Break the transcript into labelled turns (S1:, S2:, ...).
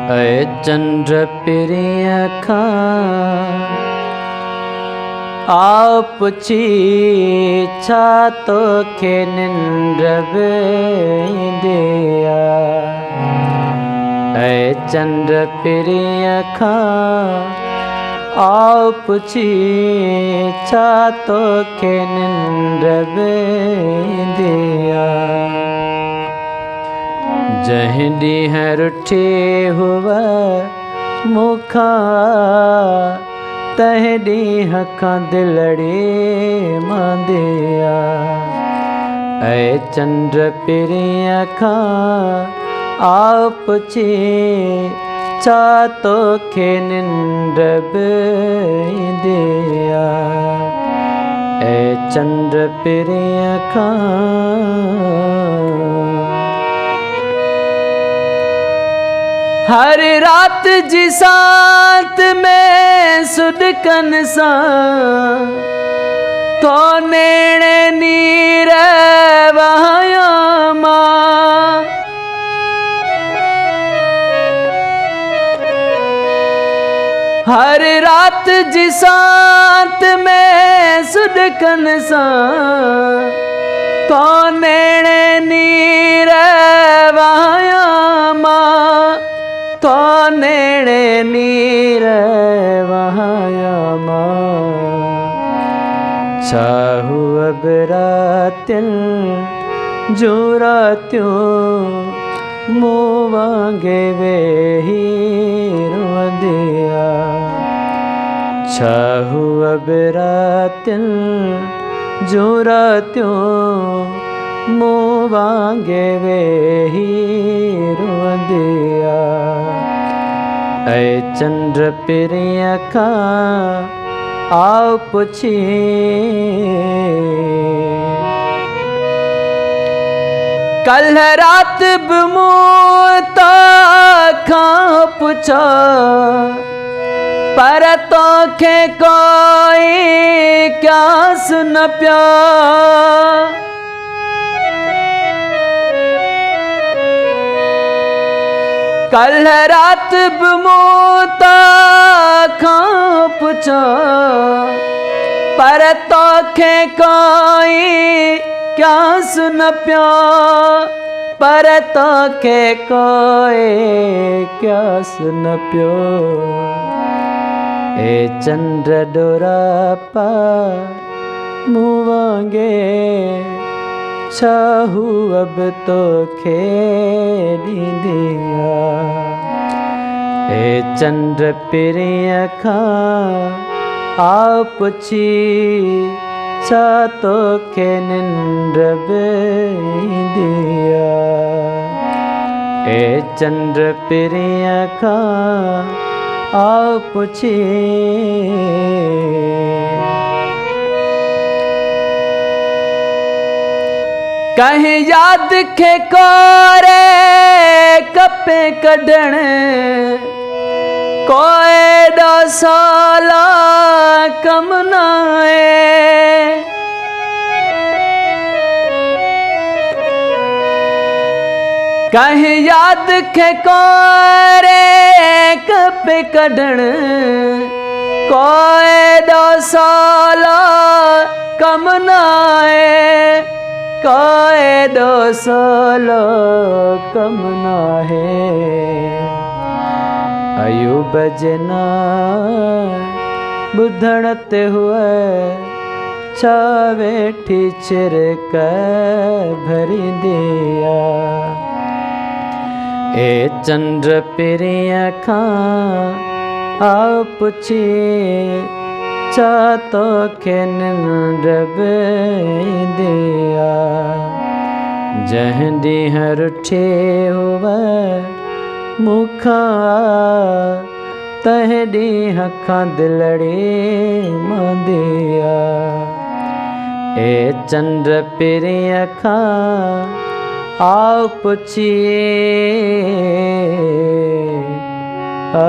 S1: ऐ चंद्र प्रिय खा आप छा तो के निंद्र दिया। ऐ चंद्र प्रिय खा आप छा तो के निंद्र दिया। जहीं ॾींह रुठे हुआ मुखा तह ॾींह खां दिलड़े मांदिया। ऐ चंद्र प्रिय खां आप छा तो खे निंद्र दिया। ऐ चंद्र प्रिय खां हर रात जी सांत में सुडकन सा तो नेणे नीर वहाया मां। हर रात जी सांत में सुडकन सा तो नेणे नीर वहाया मां। तो नेणे नीर वहाया मां। चाहू अब रातिन जो रात्यों मुँह वांगे वेही रोंदिया। चाहू अब रातिन जो रात्यों मुँह वांगे वेही रोंदिया। ऐ चंद्र प्रिय खां आप कल रात बमूता खां पुछा पर तो खे कोई क्या सुन प्या। कल रात बमूता खां पुछा पर तो खे कोई क्या सुन प्या। पर तो खे कोई क्या सुन प्यो। ए चंद्र डोरा पा मुँह वांगे चाहू अब तो खेली दिया। ए चंद्र प्रिय खां आप छा तो के निंद्र दिया। ए चंद्र प्रिय खां आप कहीं याद खे कोरे कपे कढण कोई डो साला कम नाए। कहीं याद खे कोरे कपे कढण कोई डो साला कम नाए। कोई दो सालो कम ना है। अयूब जना बुधण ते हुए छा वेठी चिरक भरी दिया। ए चंद्र प्रिय खां आप छा तो के निंद्र दिया। जहीं ॾींह रुठे हुआ मुखा तह ॾींह खां दिलड़े मांदिया। ए चंद्र प्रिय खां आप आ